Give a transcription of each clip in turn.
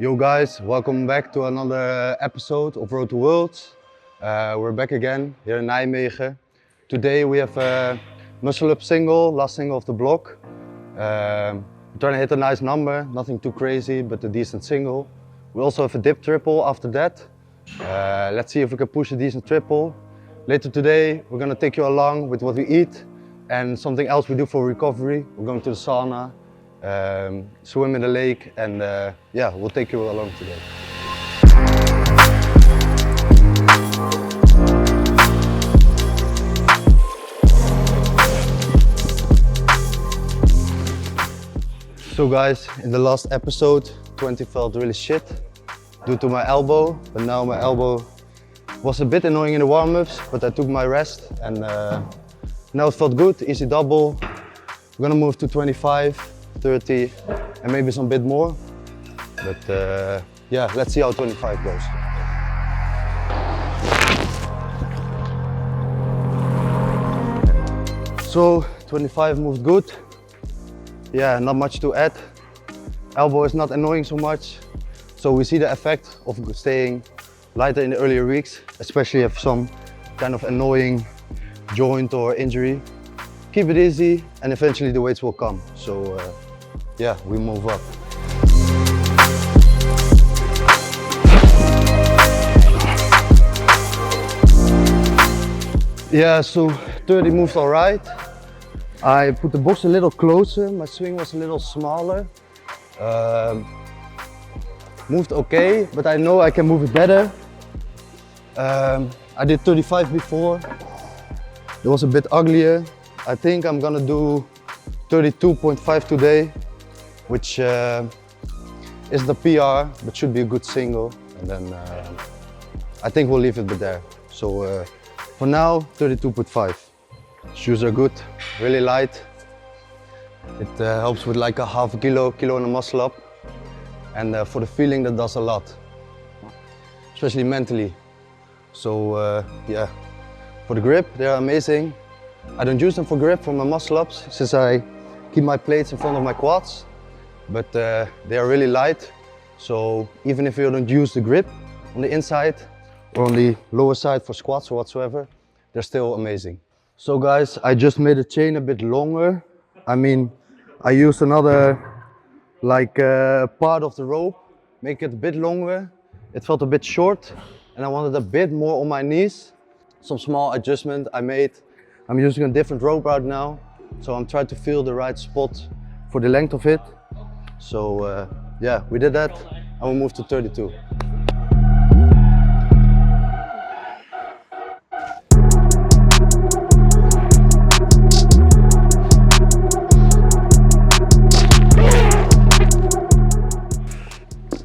Yo guys, welcome back to another episode of Road to Worlds. We're back again here in Nijmegen. Today we have a muscle up single, last single of the block. We're trying to hit a nice number, nothing too crazy, but a decent single. We also have a dip triple after that. Let's see if we can push a decent triple. Later today we're gonna take you along with what we eat and something else we do for recovery. We're going to the sauna. Swim in the lake, and yeah, we'll take you along today. So guys, in the last episode 20 felt really shit due to my elbow, but now my elbow was a bit annoying in the warm-ups, but I took my rest and now it felt good, easy double. We're gonna move to 25, 30 and maybe some bit more, but yeah, let's see how 25 goes. So 25 moved good. Yeah, not much to add. Elbow is not annoying so much, so we see the effect of staying lighter in the earlier weeks, especially if some kind of annoying joint or injury. Keep it easy and eventually the weights will come. So yeah, we move up. Yeah, so 30 moved all right. I put the box a little closer, my swing was a little smaller. Moved okay, but I know I can move it better. I did 35 before. It was a bit uglier. I think I'm gonna do 32.5 today, which is the PR, but should be a good single. And then I think we'll leave it there. So for now, 32.5. Shoes are good, really light. It helps with like a half kilo and a muscle up. And for the feeling, that does a lot, especially mentally. So yeah, for the grip, they're amazing. I don't use them for grip for my muscle ups since I keep my plates in front of my quads, but they are really light. So even if you don't use the grip on the inside or on the lower side for squats or whatsoever, they're still amazing. So guys, I just made the chain a bit longer. I mean, I used another part of the rope, make it a bit longer. It felt a bit short and I wanted a bit more on my knees. Some small adjustment I made. I'm using a different rope right now, so I'm trying to feel the right spot for the length of it. So yeah, we did that and we'll move to 32.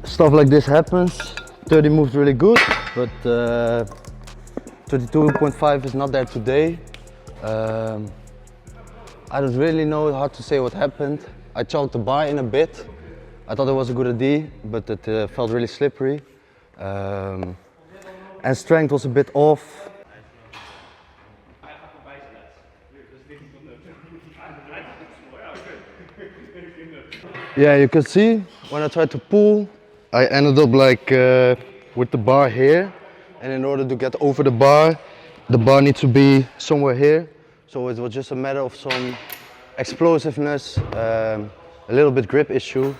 Stuff like this happens. 30 moved really good, but 32.5 is not there today. I don't really know how to say what happened. I chopped the bar in a bit. I thought it was a good idea, but it felt really slippery. And strength was a bit off. Yeah, you can see when I tried to pull, I ended up like with the bar here. And in order to get over the bar needs to be somewhere here. So it was just a matter of some explosiveness, a little bit grip issue.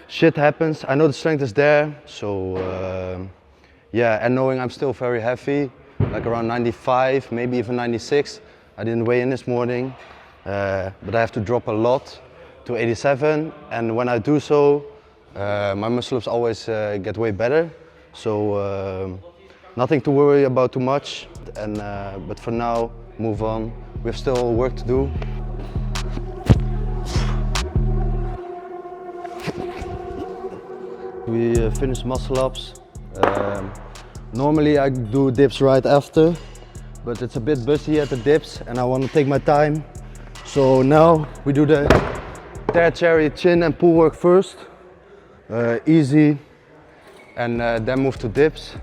Shit happens. I know the strength is there. So yeah, and knowing I'm still very heavy, like around 95, maybe even 96. I didn't weigh in this morning, but I have to drop a lot to 87. And when I do so, my muscle ups always get way better. So nothing to worry about too much, and but for now, move on. We have still work to do. We finished muscle ups. Normally I do dips right after, but it's a bit busy at the dips and I want to take my time. So now we do the tertiary chin and pull work first. Easy, and then move to dips.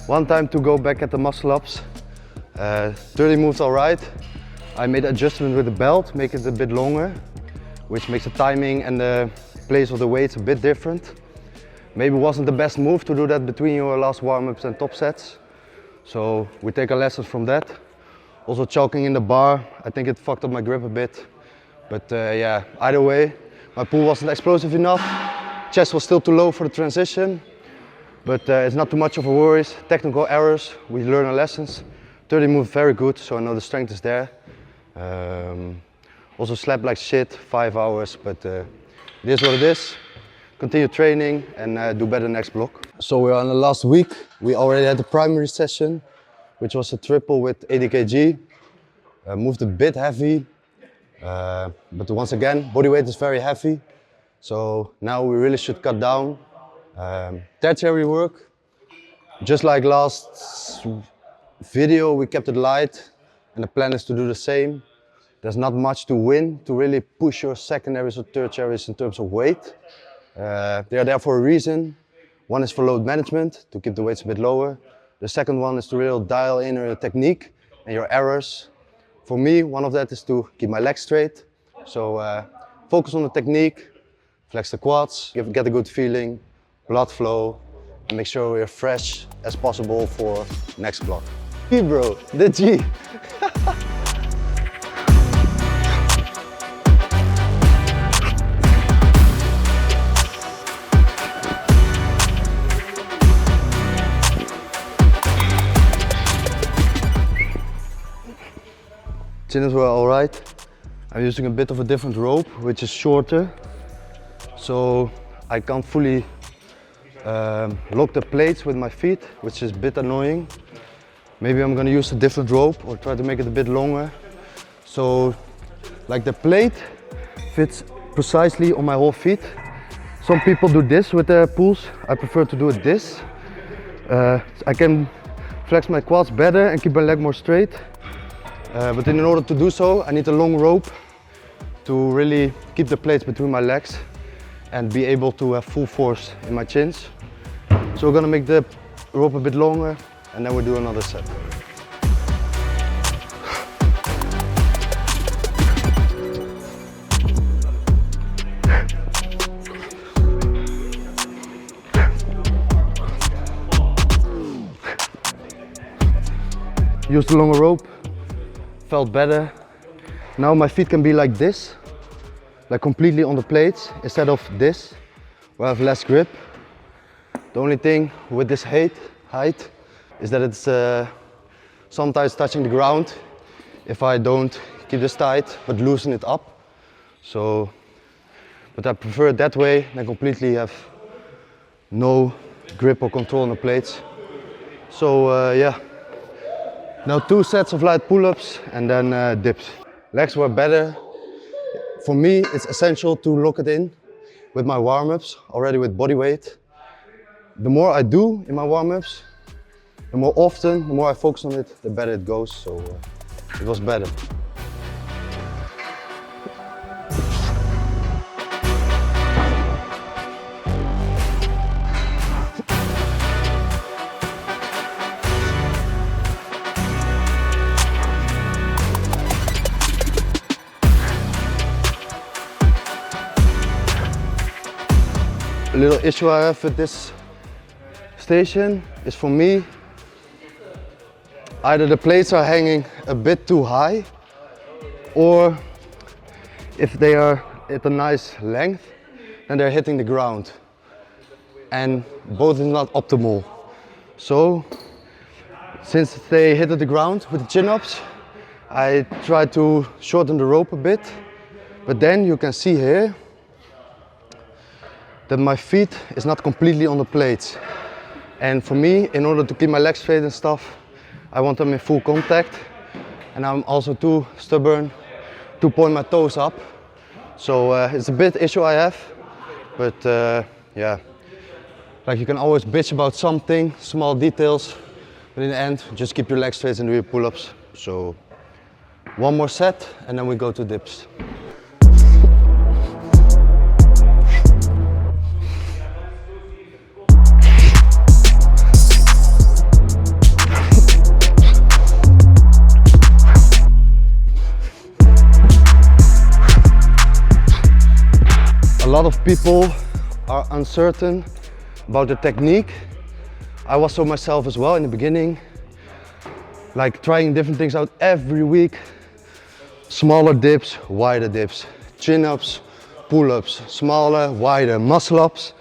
One time to go back at the muscle ups. 30 moved all right. I made adjustment with the belt, make it a bit longer, which makes the timing and the place of the weights a bit different. maybe wasn't the best move to do that between your last warm-ups and top sets. So we take a lesson from that. Also choking in the bar, I think it fucked up my grip a bit. But yeah, either way, my pull wasn't explosive enough. Chest was still too low for the transition. But it's not too much of a worry. Technical errors, we learn our lessons. 30 moved very good, so I know the strength is there. Also slept like shit, 5 hours, but it is what it is. Continue training and do better next block. So we're on the last week. We already had the primary session, which was a triple with 80 kg. Moved a bit heavy, but once again, body weight is very heavy. So now we really should cut down. Tertiary work, just like last video, we kept it light, and the plan is to do the same. There's not much to win to really push your secondaries or tertiaries in terms of weight. They are there for a reason. One is for load management, to keep the weights a bit lower. The second one is to really dial in your technique and your errors. For me, one of that is to keep my legs straight. So focus on the technique, flex the quads, get a good feeling, blood flow, and make sure we're fresh as possible for next block. G bro, the G. Chins were alright. I'm using a bit of a different rope, which is shorter. So I can't fully lock the plates with my feet, which is a bit annoying. Maybe I'm gonna use a different rope or try to make it a bit longer. So like the plate fits precisely on my whole feet. Some people do this with their pulls. I prefer to do it this. I can flex my quads better and keep my leg more straight. But in order to do so, I need a long rope to really keep the plates between my legs and be able to have full force in my chins. So we're gonna make the rope a bit longer and then we'll do another set. Use the longer rope. Felt better. Now my feet can be like this, like completely on the plates instead of this, where I have less grip. The only thing with this height is that it's sometimes touching the ground if I don't keep this tight but loosen it up. So, but I prefer it that way than completely have no grip or control on the plates. So yeah. Now 2 sets of light pull-ups and then dips. Legs were better. For me, it's essential to lock it in with my warm-ups, already with body weight. The more I do in my warm-ups, the more often, the more I focus on it, the better it goes. So it was better. A little issue I have with this station is, for me, either the plates are hanging a bit too high, or if they are at a nice length, then they're hitting the ground. And both is not optimal. So, since they hit the ground with the chin-ups, I try to shorten the rope a bit. But then you can see here that my feet is not completely on the plates. And for me, in order to keep my legs straight and stuff, I want them in full contact. And I'm also too stubborn to point my toes up. So it's a bit issue I have, but yeah. Like, you can always bitch about something, small details, but in the end, just keep your legs straight and do your pull-ups. So 1 more set and then we go to dips. A lot of people are uncertain About the technique, I was so myself as well in the beginning, like trying different things out every week. Smaller dips, wider dips, chin-ups, pull-ups, smaller, wider, muscle-ups.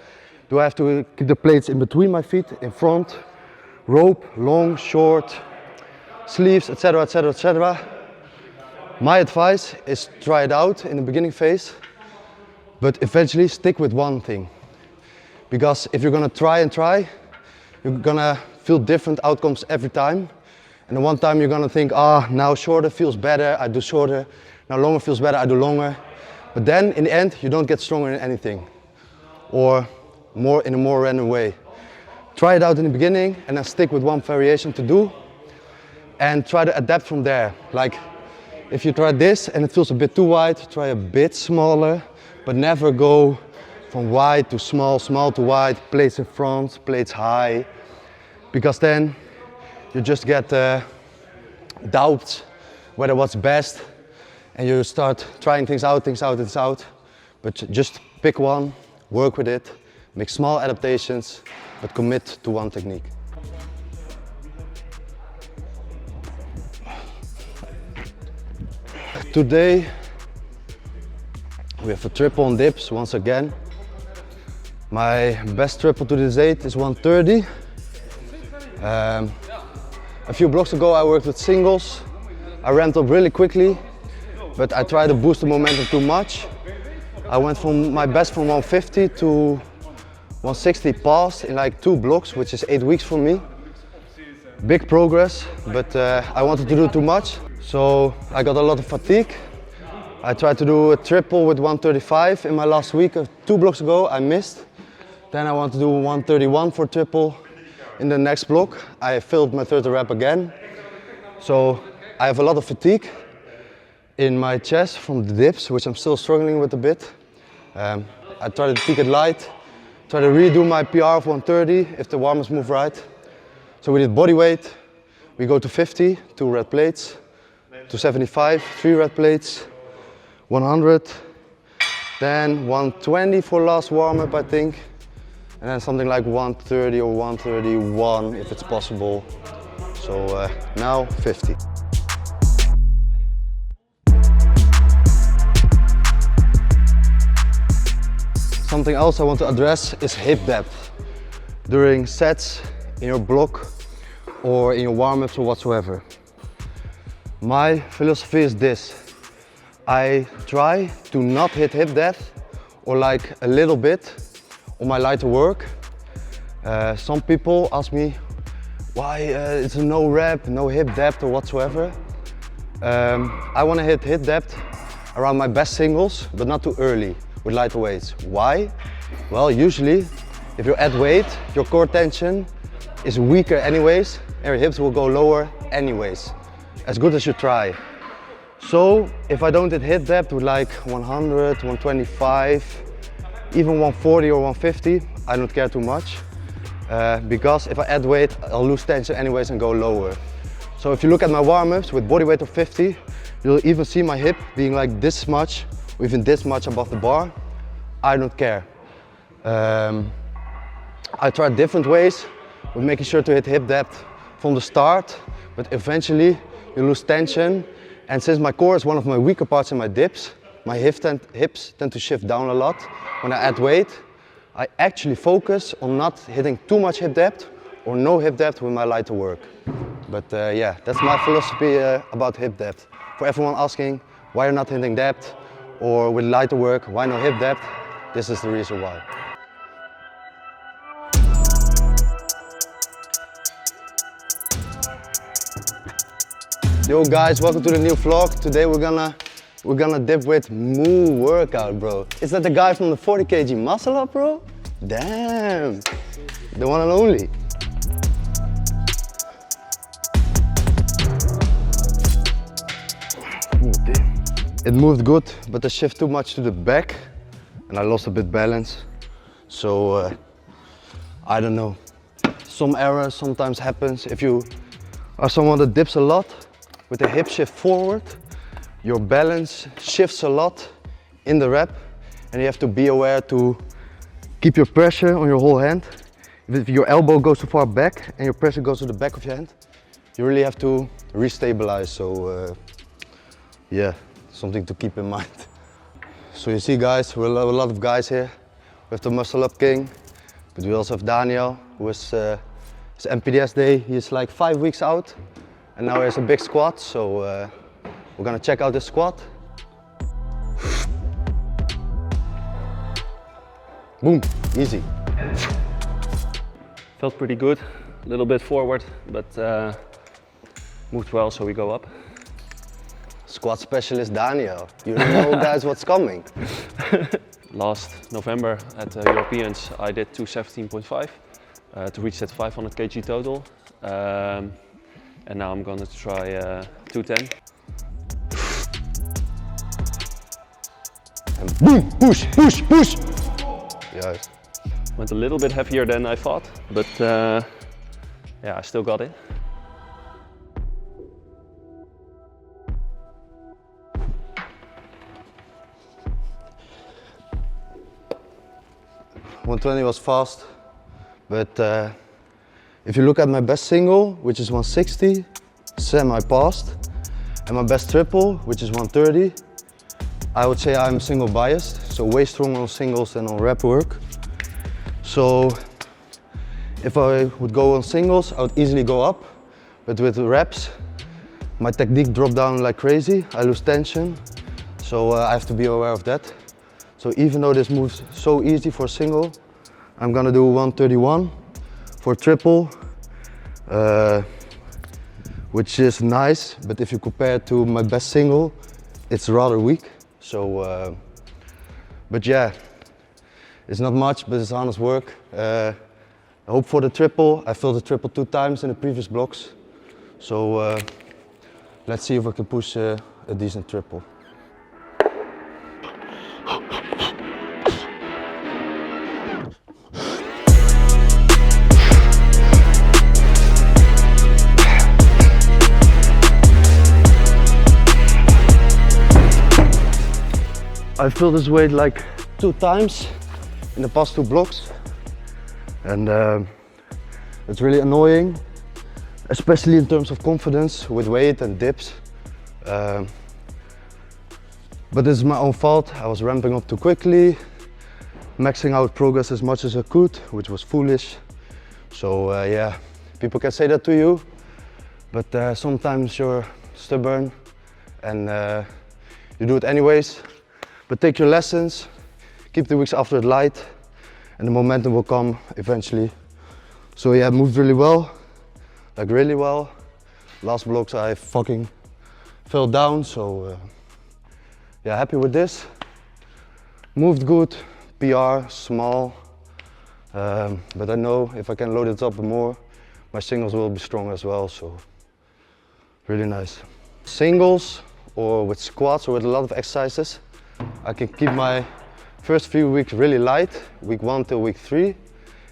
Do I have to keep the plates in between my feet, in front, rope, long, short, sleeves, etc, etc, etc. My advice is try it out in the beginning phase, but eventually stick with one thing. Because if you're gonna try and try, you're gonna feel different outcomes every time. And the one time you're gonna think, now shorter feels better, I do shorter. Now longer feels better, I do longer. But then in the end, you don't get stronger in anything. Or in a more random way. Try it out in the beginning and then stick with one variation to do. And try to adapt from there. Like, if you try this and it feels a bit too wide, try a bit smaller, but never go from wide to small, small to wide, plates in front, plates high. Because then you just get doubts whether what's best, and you start trying things out. But just pick one, work with it, make small adaptations, but commit to one technique. Today we have a triple on dips once again. My best triple to this date is 130. A few blocks ago I worked with singles. I ramped up really quickly, but I tried to boost the momentum too much. I went from my best from 150 to 160 pass in like 2 blocks, which is 8 weeks for me. Big progress, but I wanted to do too much, so I got a lot of fatigue. I tried to do a triple with 135 in my last week. 2 blocks ago I missed. Then I want to do 131 for triple. In the next block, I failed my 3rd rep again. So I have a lot of fatigue in my chest from the dips, which I'm still struggling with a bit. I try to peak it light, try to redo my PR of 130 if the warm-ups move right. So we did body weight, we go to 50, 2 red plates, to 75, 3 red plates, 100, then 120 for last warm-up I think. And then something like 130 or 131 if it's possible. So now 50. Something else I want to address is hip depth. During sets, in your block, or in your warm-ups or whatsoever. My philosophy is this. I try to not hit hip depth or like a little bit on my lighter work. Some people ask me why it's a no rep, no hip depth or whatsoever. I want to hit hip depth around my best singles, but not too early with lighter weights. Why? Well, usually if you add weight, your core tension is weaker anyways, and your hips will go lower anyways, as good as you try. So if I don't hit hip depth with like 100, 125, even 140 or 150, I don't care too much. Because if I add weight, I'll lose tension anyways and go lower. So if you look at my warm-ups with body weight of 50, you'll even see my hip being like this much, or even this much above the bar. I don't care. I tried different ways with making sure to hit hip depth from the start, but eventually you lose tension. And since my core is one of my weaker parts in my dips, my hips tend to shift down a lot. When I add weight, I actually focus on not hitting too much hip depth or no hip depth with my lighter work. But yeah, that's my philosophy about hip depth. For everyone asking why you're not hitting depth or with lighter work, why no hip depth, this is the reason why. Yo guys, welcome to the new vlog. Today we're gonna dip with Moo workout, bro. Is that the guy from the 40 kg muscle up, bro? Damn, the one and only. It moved good, but I shift too much to the back and I lost a bit balance. So I don't know. Some errors sometimes happens. If you are someone that dips a lot with the hip shift forward, your balance shifts a lot in the rep and you have to be aware to keep your pressure on your whole hand if your elbow goes too far back and your pressure goes to the back of your hand, you really have to restabilize. So yeah, something to keep in mind. So you see guys, we're a lot of guys here. We have the Muscle Up King, but we also have Daniel, who is his MPDS day. He's like 5 weeks out, and now he has a big squat. So we're gonna check out this squat. Boom, easy. Felt pretty good, a little bit forward, but moved well, so we go up. Squat specialist Daniel, you know guys what's coming. Last November at the Europeans I did 217.5 to reach that 500 kg total. And now I'm gonna try 210. And boom, push, push, push. Yes. Went a little bit heavier than I thought, but yeah, I still got it. $120 was fast, but if you look at my best single, which is 160, semi-passed, and my best triple, which is 130, I would say I'm single biased, so way stronger on singles than on rep work. So if I would go on singles, I would easily go up, but with the reps, my technique dropped down like crazy. I lose tension, so I have to be aware of that. So even though this moves so easy for a single, I'm gonna do 131 for triple, which is nice, but if you compare it to my best single, it's rather weak. So, but yeah, it's not much, but it's honest work. I hope for the triple. I filled the triple 2 times in the previous blocks. So let's see if I can push a decent triple. I filled this weight like 2 times in the past 2 blocks, and it's really annoying, especially in terms of confidence with weight and dips. But this is my own fault. I was ramping up too quickly, maxing out progress as much as I could, which was foolish. So yeah, people can say that to you, but sometimes you're stubborn and you do it anyways. But take your lessons, keep the weeks after it light, and the momentum will come eventually. So yeah, moved really well, like really well. Last blocks I fucking fell down, so yeah, happy with this. Moved good, PR, small, but I know if I can load it up more, my singles will be strong as well, so really nice. Singles or with squats or with a lot of exercises, I can keep my first few weeks really light, week 1 till week 3,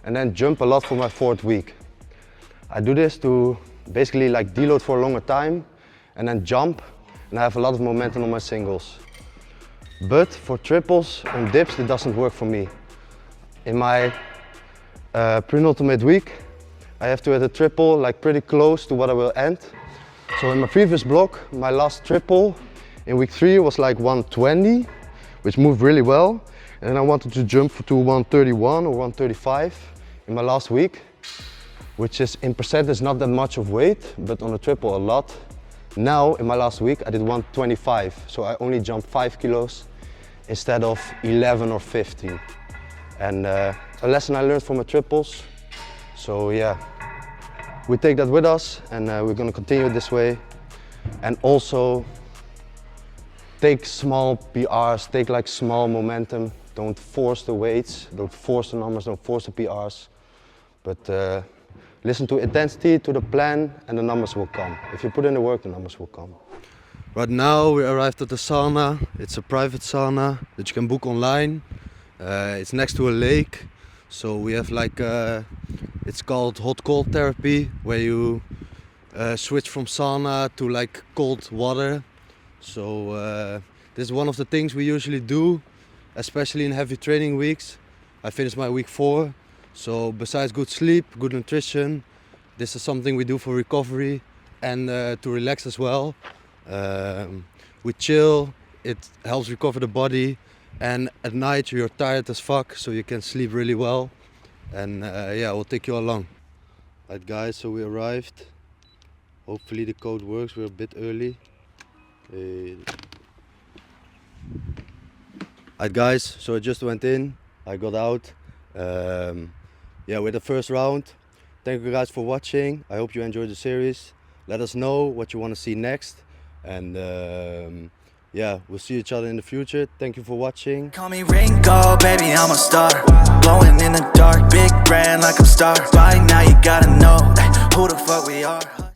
and then jump a lot for my 4th week. I do this to basically like deload for a longer time and then jump, and I have a lot of momentum on my singles. But for triples on dips, it doesn't work for me. In my penultimate week, I have to hit a triple like pretty close to what I will end. So in my previous block, my last triple in week 3 was like 120, which moved really well. And then I wanted to jump to 131 or 135 in my last week, which is in percentage not that much of weight, but on a triple a lot. Now in my last week I did 125, so I only jumped 5 kilos instead of 11 or 15. And a lesson I learned from my triples. So yeah, we take that with us, and we're gonna continue this way. And also take small PRs, take like small momentum. Don't force the weights, don't force the numbers, don't force the PRs. But listen to intensity, to the plan, and the numbers will come. If you put in the work, the numbers will come. Right now we arrived at the sauna. It's a private sauna that you can book online. It's next to a lake. So we have like, it's called hot-cold therapy, where you switch from sauna to like cold water. So this is one of the things we usually do, especially in heavy training weeks. I finished my week 4, So besides good sleep, good nutrition, this is something we do for recovery and to relax as well. We chill, it helps recover the body, and at night you're tired as fuck, so you can sleep really well. And yeah, we'll take you along. Alright guys, so we arrived. Hopefully the code works, we're a bit early. Alright guys, so I just went in, I got out. Yeah, with the first round. Thank you guys for watching. I hope you enjoyed the series. Let us know what you want to see next. And yeah, we'll see each other in the future. Thank you for watching. Call me Ringo, baby, I'm a star. Glowing in the dark, big brand like I'm star. By now you gotta know who the fuck we are.